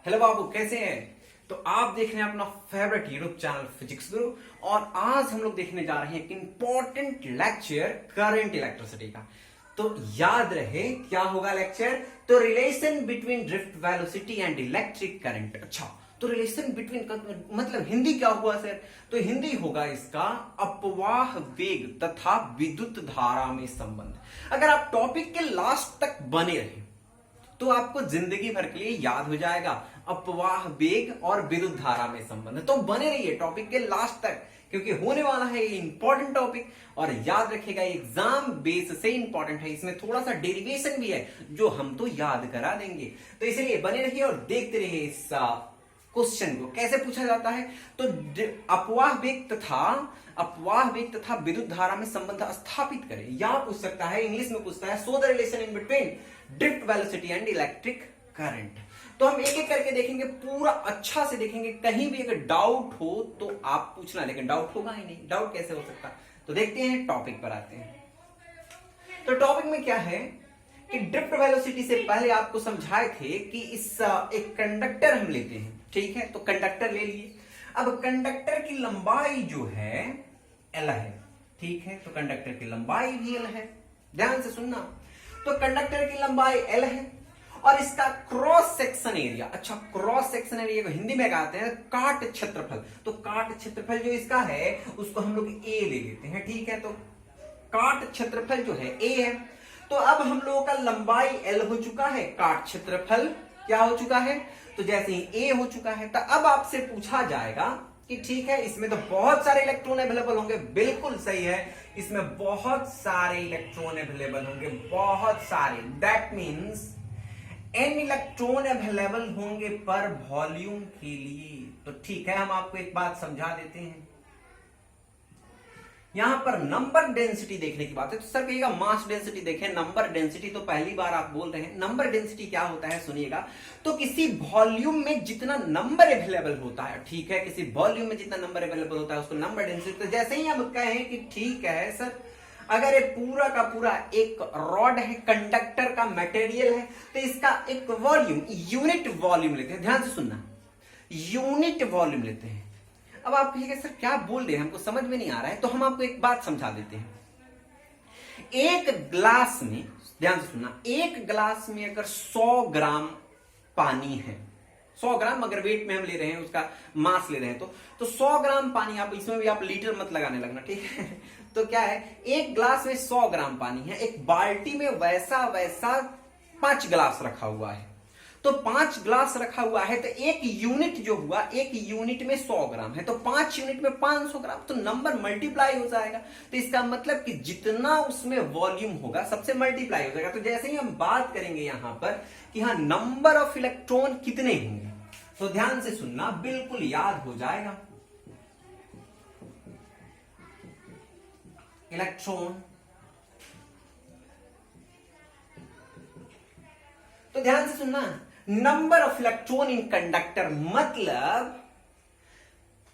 Hello बाबू, कैसे हैं? तो आप देख रहे हैं अपना फेवरेट यूट्यूब चैनल फिजिक्स गुरु। और आज हम लोग देखने जा रहे हैं एक इंपॉर्टेंट लेक्चर करंट इलेक्ट्रिसिटी का। तो याद रहे क्या होगा लेक्चर? तो relation between drift velocity and electric current. अच्छा, तो रिलेशन बिटवीन का मतलब हिंदी क्या हुआ सर? तो हिंदी होगा इसका अपवाह वेग तथा विद्युत धारा में संबंध। अगर आप टॉपिक के लास्ट तक बने रहे तो आपको जिंदगी भर के लिए याद हो जाएगा अपवाह वेग और विद्युत धारा में संबंध। तो बने रहिए टॉपिक के लास्ट तक, क्योंकि होने वाला है ये इंपॉर्टेंट टॉपिक। और याद रखिएगा एग्जाम बेस से इंपॉर्टेंट है, इसमें थोड़ा सा डेरिवेशन भी है जो हम तो याद करा देंगे। तो इसलिए बने रहिए और देखते रहिए इस क्वेश्चन को कैसे पूछा जाता है। तो अपवाह वेग तथा विद्युत धारा में संबंध स्थापित करें। यहां पूछ सकता है, इंग्लिश में पूछता है, show the relation in between drift velocity and electric current. तो हम एक एक करके देखेंगे, पूरा अच्छा से देखेंगे। कहीं भी अगर डाउट हो तो आप पूछना, लेकिन डाउट होगा ही नहीं। डाउट कैसे हो सकता? तो देखते हैं, टॉपिक पर आते हैं। तो टॉपिक में क्या है कि ड्रिफ्ट वेलोसिटी से पहले आपको समझाए थे कि इस एक कंडक्टर हम लेते हैं, ठीक है? तो कंडक्टर ले लिए। अब कंडक्टर की लंबाई जो है एल है, ठीक है? तो कंडक्टर की लंबाई भी एल है, ध्यान से सुनना। तो कंडक्टर की लंबाई एल है और इसका क्रॉस सेक्शन एरिया, अच्छा क्रॉस सेक्शन एरिया को हिंदी में कहते हैं काट क्षेत्रफल। तो काट क्षेत्रफल जो इसका है उसको हम लोग ए ले लेते हैं, ठीक है? तो काट क्षेत्रफल जो है ए है। तो अब हम लोगों का लंबाई एल हो चुका है, काट क्षेत्रफल क्या हो चुका है? तो जैसे ही ए हो चुका है, तो अब आपसे पूछा जाएगा कि ठीक है, इसमें तो बहुत सारे इलेक्ट्रॉन अवेलेबल होंगे। बिल्कुल सही है, इसमें बहुत सारे इलेक्ट्रॉन अवेलेबल होंगे, बहुत सारे। That means an electron available होंगे पर वॉल्यूम के लिए। तो ठीक है, हम आपको एक बात समझा देते हैं। यहां पर नंबर डेंसिटी देखने की बात है, तो सर कहिएगा मास डेंसिटी देखें, नंबर डेंसिटी तो पहली बार आप बोल रहे हैं। नंबर डेंसिटी क्या होता है सुनिएगा। तो किसी वॉल्यूम में जितना नंबर अवेलेबल होता है, ठीक है, किसी वॉल्यूम में जितना नंबर अवेलेबल होता है उसको नंबर डेंसिटी। तो जैसे ही हम कहें कि ठीक है सर, अगर ये पूरा का पूरा एक रॉड है, कंडक्टर का मटेरियल है, तो इसका एक वॉल्यूम, यूनिट वॉल्यूम लेते हैं। ध्यान से सुनना, यूनिट वॉल्यूम लेते हैं। अब आप कहिएगा सर क्या बोल रहे हैं, हमको समझ में नहीं आ रहा है। तो हम आपको एक बात समझा देते हैं। एक ग्लास में, ध्यान से सुनना, एक ग्लास में अगर 100 ग्राम पानी है, 100 ग्राम अगर वेट में हम ले रहे हैं, उसका मास ले रहे हैं, तो 100 ग्राम पानी, आप इसमें भी आप लीटर मत लगाने लगना, ठीक है? तो क्या है, एक ग्लास में 100 ग्राम पानी है। एक बाल्टी में वैसा 5 ग्लास रखा हुआ है। तो 5 ग्लास रखा हुआ है, तो एक यूनिट जो हुआ, एक यूनिट में 100 ग्राम है, तो 5 यूनिट में 500 ग्राम, तो नंबर मल्टीप्लाई हो जाएगा। तो इसका मतलब कि जितना उसमें वॉल्यूम होगा सबसे मल्टीप्लाई हो जाएगा। तो जैसे ही हम बात करेंगे यहां पर कि हाँ नंबर ऑफ इलेक्ट्रॉन कितने होंगे, तो ध्यान से सुनना, बिल्कुल याद हो जाएगा। इलेक्ट्रॉन, तो ध्यान से सुनना, number of electron in conductor, मतलब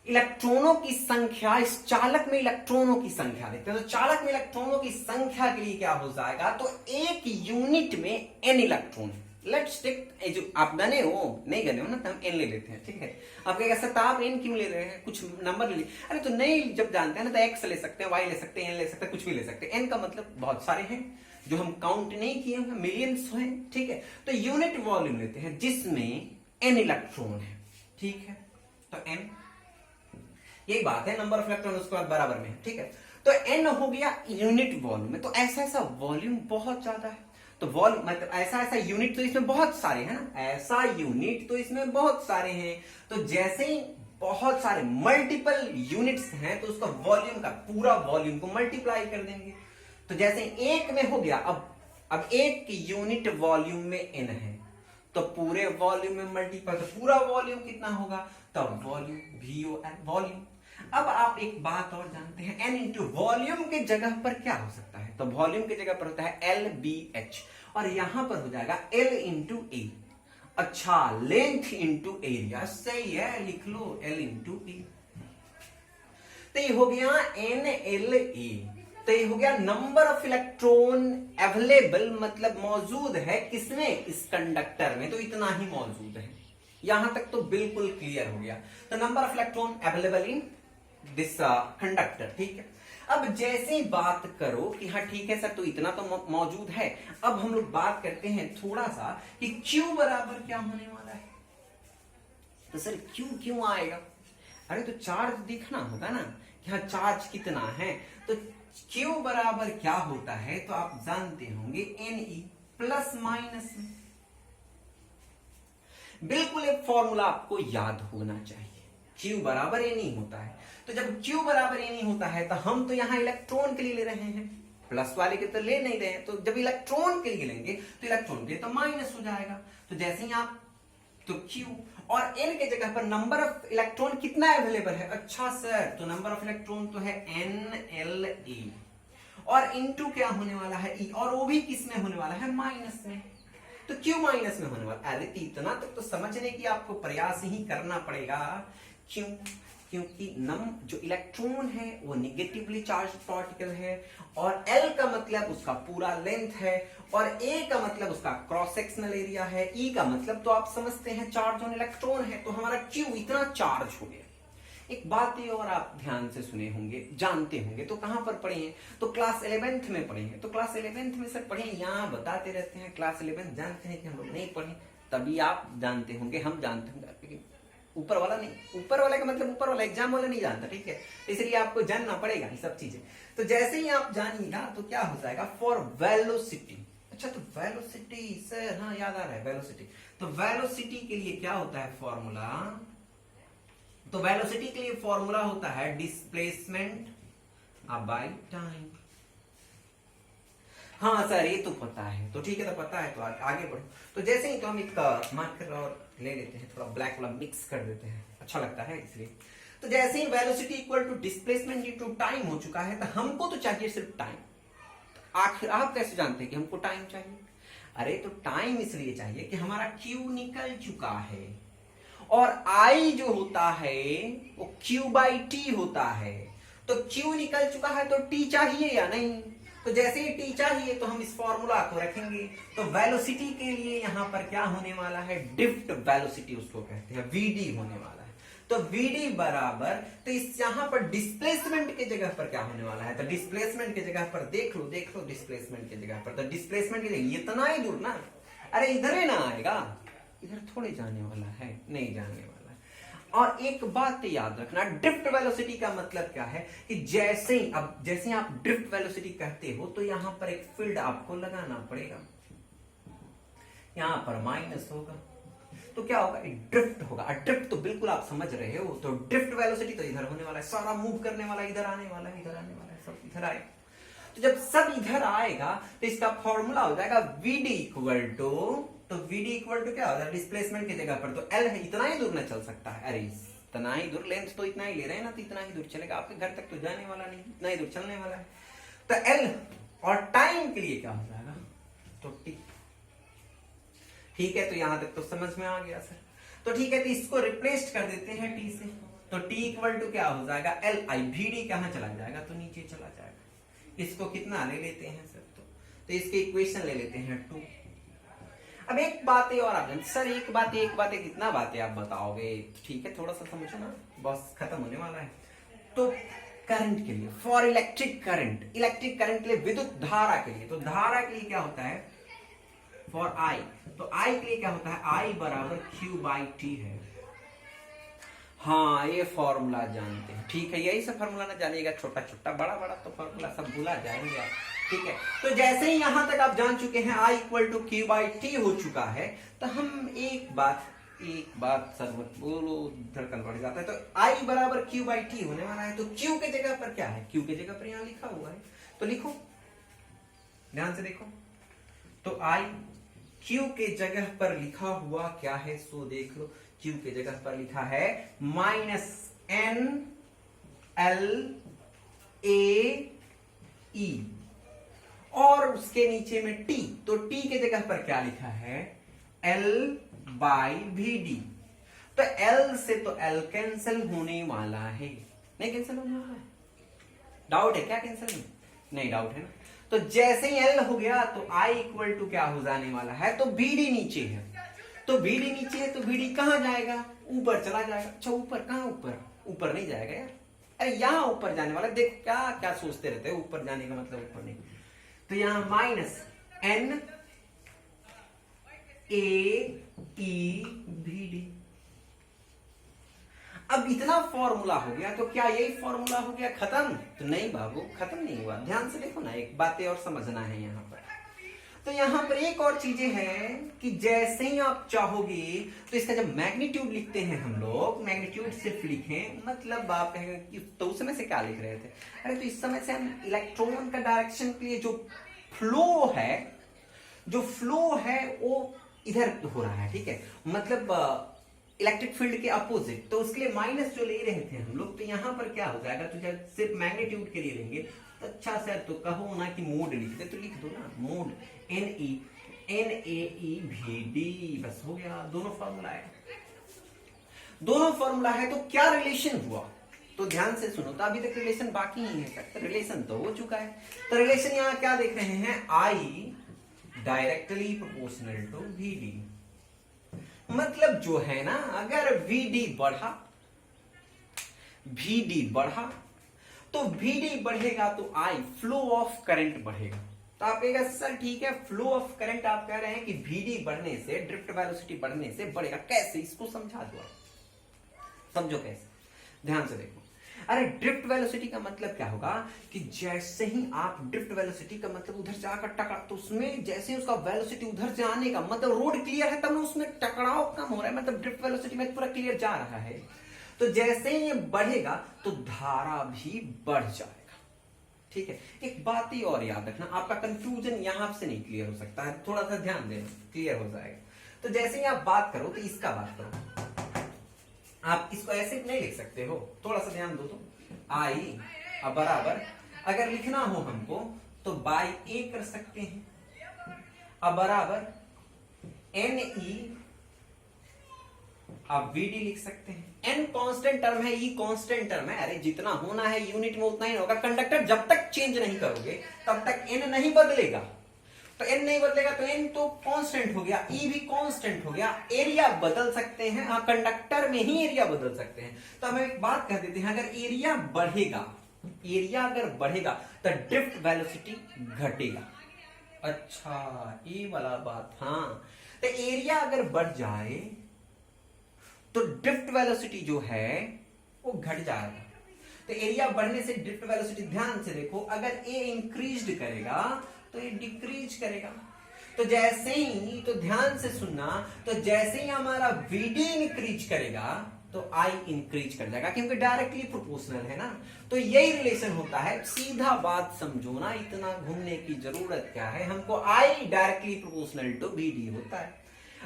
इलेक्ट्रॉनों की संख्या, इस चालक में इलेक्ट्रॉनों की संख्या देखते हैं। तो चालक में इलेक्ट्रॉनों की संख्या के लिए क्या हो जाएगा? तो एक यूनिट में एन इलेक्ट्रॉन। लेट्स टेक, जो आप गने हो, नहीं गने हो ना, तो हम एन ले लेते हैं, ठीक है? आप कहेगा सर आप एन क्यों ले रहे हैं, कुछ नंबर ले। अरे तो नहीं, जब जानते हैं ना, तो एक्स ले सकते हैं, वाई ले सकते हैं, एन ले सकते हैं, कुछ भी ले सकते हैं। एन का मतलब बहुत सारे हैं जो हम काउंट नहीं किए हैं, मिलियंस हैं, ठीक है? तो यूनिट वॉल्यूम लेते हैं जिसमें एन इलेक्ट्रॉन है, ठीक है? तो एन, यही बात है, नंबर ऑफ इलेक्ट्रॉन उसके बाद बराबर में है, ठीक है? तो एन हो गया यूनिट वॉल्यूम में। तो ऐसा वॉल्यूम बहुत ज्यादा है, तो वॉल्यूम मतलब ऐसा यूनिट तो इसमें बहुत सारे हैं ना, ऐसा यूनिट तो इसमें बहुत सारे हैं। तो जैसे ही बहुत सारे मल्टीपल यूनिट्स हैं, तो उसका वॉल्यूम का पूरा वॉल्यूम को मल्टीप्लाई कर देंगे। तो जैसे एक में हो गया, अब एक यूनिट वॉल्यूम में एन है, तो पूरे वॉल्यूम में मल्टीप्लाई, तो पूरा वॉल्यूम कितना होगा? तब वॉल्यूम, VOL, वॉल्यूम। अब आप एक बात और जानते हैं, एन इंटू वॉल्यूम के जगह पर क्या हो सकता है? तो वॉल्यूम की जगह पर होता है LBH, और यहां पर हो जाएगा L इंटू ए। अच्छा, लेंथ इंटू एरिया, सही है, लिख लो L इंटू ए। तो ये हो गया NLA। तो ये हो गया नंबर ऑफ इलेक्ट्रॉन अवेलेबल, मतलब मौजूद है किसमें? इस कंडक्टर में। तो इतना ही मौजूद है, यहां तक तो बिल्कुल क्लियर हो गया। तो number of electron available in this conductor, ठीक है। अब जैसे बात करो कि हाँ ठीक है सर, तो इतना तो मौजूद है। अब हम लोग बात करते हैं थोड़ा सा कि Q बराबर क्या होने वाला है। तो सर Q क्यों आएगा? अरे तो चार्ज दिखना होगा ना कि हाँ चार्ज कितना है। तो Q बराबर क्या होता है, तो आप जानते होंगे Ne प्लस माइनस में। बिल्कुल एक फॉर्मूला आपको याद होना चाहिए, Q बराबर Ne होता है। तो जब Q बराबर Ne होता है तो हम तो यहां इलेक्ट्रॉन के लिए ले रहे हैं, प्लस वाले के तो ले नहीं रहे हैं। तो जब इलेक्ट्रॉन के लिए लेंगे तो इलेक्ट्रॉन के लिए तो माइनस हो जाएगा। तो जैसे ही आप तो Q और N के जगह पर नंबर ऑफ इलेक्ट्रॉन कितना अवेलेबल है। अच्छा सर, तो नंबर ऑफ इलेक्ट्रॉन तो है NLE और इनटू क्या होने वाला है E, और वो भी किस में होने वाला है, माइनस में। तो Q माइनस में होने वाला। अरे इतना तक तो समझने की आपको प्रयास ही करना पड़ेगा। क्यों? क्योंकि जो इलेक्ट्रॉन है वो निगेटिवली चार्ज पार्टिकल है, और L का मतलब उसका पूरा लेंथ है, और A का मतलब उसका क्रॉस सेक्शनल एरिया है, E का मतलब तो आप समझते हैं चार्ज ऑन इलेक्ट्रॉन है। तो हमारा Q इतना चार्ज हो गया। एक बात ये और आप ध्यान से सुने होंगे, जानते होंगे, तो कहां पर पढ़े हैं, तो क्लास 11th में पढ़े हैं। तो क्लास 11th में सर पढ़े, यहाँ बताते रहते हैं क्लास 11th, जानते हैं कि हम लोग नहीं पढ़े, तभी आप जानते होंगे, हम जानते होंगे, ऊपर वाला नहीं, ऊपर वाले का मतलब ऊपर वाला, एग्जाम वाला नहीं जानता, ठीक है। इसलिए आपको जानना पड़ेगा ये सब चीजें। तो जैसे ही आप जानिएगा तो क्या हो जाएगा, फॉर वेलोसिटी। अच्छा तो वेलोसिटी सर, हाँ याद आ रहा है वेलोसिटी। तो वेलोसिटी के लिए क्या होता है फॉर्मूला, तो वेलोसिटी के लिए फॉर्मूला होता है डिस्प्लेसमेंट बाय टाइम। हाँ सर ये तो पता है, तो ठीक है, तो पता है तो आगे बढ़ो। तो जैसे ही तो हम एक मार्कर और ले लेते हैं, थोड़ा ब्लैक वाला मिक्स कर देते हैं, अच्छा लगता है इसलिए। तो जैसे ही velocity equal to displacement into time हो चुका है, तो हमको तो चाहिए सिर्फ टाइम। आखिर आप कैसे जानते हैं कि हमको टाइम चाहिए? अरे तो टाइम इसलिए चाहिए कि हमारा Q निकल चुका है, और I जो होता है वो Q/T होता है। तो Q निकल चुका है तो T चाहिए या नहीं? तो जैसे ही T चाहिए तो हम इस फॉर्मूला को रखेंगे। तो वेलोसिटी के लिए यहां पर क्या होने वाला है, ड्रिफ्ट वेलोसिटी उसको कहते हैं, VD होने वाला है। तो VD बराबर, तो इस यहां पर डिस्प्लेसमेंट के जगह पर क्या होने वाला है, तो डिस्प्लेसमेंट के जगह पर देख लो डिस्प्लेसमेंट के जगह पर, तो डिस्प्लेसमेंट के जगह इतना ही दूर ना, अरे इधर ही ना आएगा, इधर थोड़े जाने वाला है, नहीं जाने वाला है। और एक बात याद रखना, ड्रिफ्ट वेलोसिटी का मतलब क्या है कि जैसे ही आप ड्रिफ्ट वेलोसिटी कहते हो तो यहां पर एक फील्ड आपको लगाना पड़ेगा, यहां पर माइनस होगा, तो क्या होगा, ड्रिफ्ट होगा। ड्रिफ्ट तो बिल्कुल आप समझ रहे हो, तो ड्रिफ्ट वेलोसिटी तो इधर होने वाला है, सारा मूव करने वाला इधर आने वाला है, इधर आने वाला है, सब इधर आएगा। तो जब सब इधर आएगा तो इसका फॉर्मूला हो जाएगा VD इक्वल टू, तो VD इक्वल टू क्या होगा, डिस्प्लेसमेंट की जगह पर तो L है, इतना ही दूर न चल सकता है। अरे इतना ही दूर, लेंथ तो इतना ही ले रहे हैं ना, तो इतना ही दूर चलेगा, आपके घर तक तो जाने वाला नहीं, इतना ही दूर चलने वाला है। तो L, और टाइम के लिए क्या हो जाएगा, तो T। ठीक है, तो यहां तक तो समझ में आ गया सर। तो ठीक है, तो इसको रिप्लेस कर देते हैं T से। तो T इक्वल टू क्या हो जाएगा, LI। VD कहां चला जाएगा, तो नीचे चला जाएगा। इसको कितना ले लेते हैं सर, तो इसके इक्वेशन ले लेते हैं 2। अब एक बात है और आप जानते सर, एक बात कितना बातें आप बताओगे, ठीक है थोड़ा सा समझो ना, बस खत्म होने वाला है। तो करंट के लिए, फॉर इलेक्ट्रिक करंट के लिए, विद्युत धारा के लिए, तो धारा के लिए क्या होता है, फॉर I, तो I के लिए क्या होता है, I बराबर Q/T है। हाँ ये फॉर्मूला जानते हैं, ठीक है, यही सब फॉर्मूला ना जानिएगा, छोटा छोटा बड़ा बड़ा तो फॉर्मूला सब भूला जाएंगे आप, ठीक है। तो जैसे ही यहां तक आप जान चुके हैं I इक्वल टू Q/T हो चुका है, तो हम एक बात सर मत बोलो, धड़कन बढ़ जाता है। तो I बराबर Q/T होने वाला है, तो Q के जगह पर क्या है, Q के जगह पर यहां लिखा हुआ है, तो लिखो, ध्यान से देखो। तो I Q के जगह पर लिखा हुआ क्या है, सो देख लो, Q के जगह पर लिखा है -NLAE, और उसके नीचे में T, तो T के जगह पर क्या लिखा है, L/VD। तो L से तो L कैंसिल होने वाला है, नहीं कैंसिल होने वाला है, डाउट है क्या, कैंसिल नहीं डाउट है ना। तो जैसे ही L हो गया तो I इक्वल टू क्या हो जाने वाला है, तो BD नीचे है, तो VD नीचे है तो VD कहां जाएगा, ऊपर चला जाएगा। अच्छा ऊपर कहां, ऊपर नहीं जाएगा यार, अरे यहां ऊपर जाने वाला। देखो क्या क्या सोचते रहते हैं, ऊपर जाने का मतलब ऊपर नहीं। तो यहां -N AEVD। अब इतना फॉर्मूला हो गया, तो क्या यही फॉर्मूला हो गया खत्म? तो नहीं बाबू, खत्म नहीं हुआ। ध्यान से देखो ना, एक बातें और समझना है यहाँ पर। तो यहाँ पर एक और चीजें हैं कि जैसे ही आप चाहोगे तो इसका जब मैग्नीट्यूड लिखते हैं हम लोग, मैग्नीट्यूड सिर्फ लिखें, मतलब आप कहेंगे कि तो उस समय से क्या लिख रहे थे, अरे तो इस समय से हम इलेक्ट्रॉन का डायरेक्शन के लिए जो फ्लो है वो इधर हो रहा है, ठीक है, मतलब इलेक्ट्रिक फील्ड के अपोजिट, तो उसके लिए माइनस जो ले रहे थे हम लोग, तो यहां पर क्या हो जाएगा, तो जब सिर्फ मैग्नीट्यूड के लिए लेंगे तो अच्छा सर तो कहो ना कि मोड लिख दे, तो लिख दो ना मोड NAEVD, बस हो गया। दोनों फॉर्मूला है तो क्या रिलेशन हुआ, तो ध्यान से सुनो। तो अभी तक रिलेशन बाकी ही है, तो रिलेशन तो हो चुका है। तो रिलेशन यहां क्या देख रहे हैं, I directly proportional to VD। मतलब जो है ना, अगर VD बढ़ा तो VD बढ़ेगा तो I फ्लो ऑफ करंट बढ़ेगा। तो आप कहेगा सर ठीक है, फ्लो ऑफ करंट आप कह रहे हैं कि VD बढ़ने से, ड्रिफ्ट वेलोसिटी बढ़ने से बढ़ेगा, कैसे, इसको समझा दो, समझो कैसे। ध्यान से देखो, अरे ड्रिफ्ट वेलोसिटी का मतलब क्या होगा कि जैसे ही आप, ड्रिफ्ट वेलोसिटी का मतलब उधर से आकर टकरा, तो उसमें जैसे ही उसका वेलोसिटी उधर से आने का मतलब रोड क्लियर है, तब उसमें टकराव कम हो रहा है, मतलब ड्रिफ्ट वेलोसिटी में पूरा क्लियर जा रहा है। तो जैसे ही ये बढ़ेगा तो धारा भी बढ़ जाएगा, ठीक है। एक बात ही और याद रखना, आपका कंफ्यूजन यहां से नहीं क्लियर हो सकता है, थोड़ा सा ध्यान देना, क्लियर हो जाएगा। तो जैसे ही आप बात करो तो इसका बात करो, आप इसको ऐसे नहीं लिख सकते हो, थोड़ा सा ध्यान दो। तो I बराबर, अगर लिखना हो हमको तो बाई A कर सकते हैं, अब बराबर NE आप VD लिख सकते हैं। N कांस्टेंट टर्म है, E कांस्टेंट टर्म है, अरे जितना होना है यूनिट में उतना ही होगा। कंडक्टर जब तक चेंज नहीं करोगे तब तक N नहीं बदलेगा, तो N नहीं बदलेगा तो N तो कांस्टेंट हो गया, E भी कांस्टेंट हो गया। एरिया बदल सकते हैं, हाँ कंडक्टर में ही एरिया बदल सकते हैं। तो हम एक बात कह देते हैं, अगर एरिया बढ़ेगा तो ड्रिफ्ट वेलोसिटी घटेगा। अच्छा ये वाला बात, हाँ। तो एरिया अगर बढ़ जाए तो ड्रिफ्ट वेलोसिटी जो है वो घट जाएगा। तो एरिया बढ़ने से ड्रिफ्ट वेलोसिटी, ध्यान से देखो, अगर A इंक्रीज करेगा तो ये डिक्रीज करेगा। तो जैसे ही, तो ध्यान से सुनना, तो जैसे ही हमारा VD इंक्रीज करेगा तो I इंक्रीज कर जाएगा, क्योंकि डायरेक्टली प्रोपोर्शनल है ना। तो यही रिलेशन होता है, सीधा बात समझो ना, इतना घूमने की जरूरत क्या है, हमको I directly proportional to VD होता है।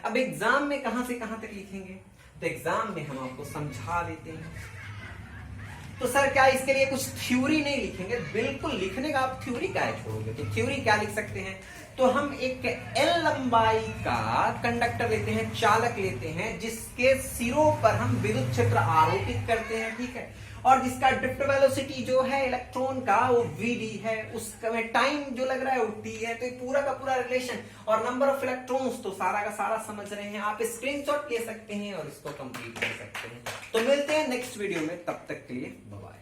अब एग्जाम में कहां से कहां तक लिखेंगे, तो एग्जाम में हम आपको समझा देते हैं। तो सर क्या इसके लिए कुछ थ्योरी नहीं लिखेंगे, बिल्कुल लिखने का, आप थ्योरी क्या छोड़ोगे, तो थ्योरी क्या लिख सकते हैं, तो हम एक L लंबाई का कंडक्टर लेते हैं, चालक लेते हैं, जिसके सिरों पर हम विद्युत क्षेत्र आरोपित करते हैं, ठीक है, और जिसका ड्रिफ्ट वेलोसिटी जो है इलेक्ट्रॉन का वो VD है, उसका टाइम जो लग रहा है वो T है। तो ये पूरा का पूरा रिलेशन और नंबर ऑफ इलेक्ट्रॉन्स तो सारा का सारा समझ रहे हैं, आप स्क्रीनशॉट ले सकते हैं और इसको कंप्लीट कर सकते हैं। तो मिलते हैं नेक्स्ट वीडियो में, तब तक के लिए बाय बाय।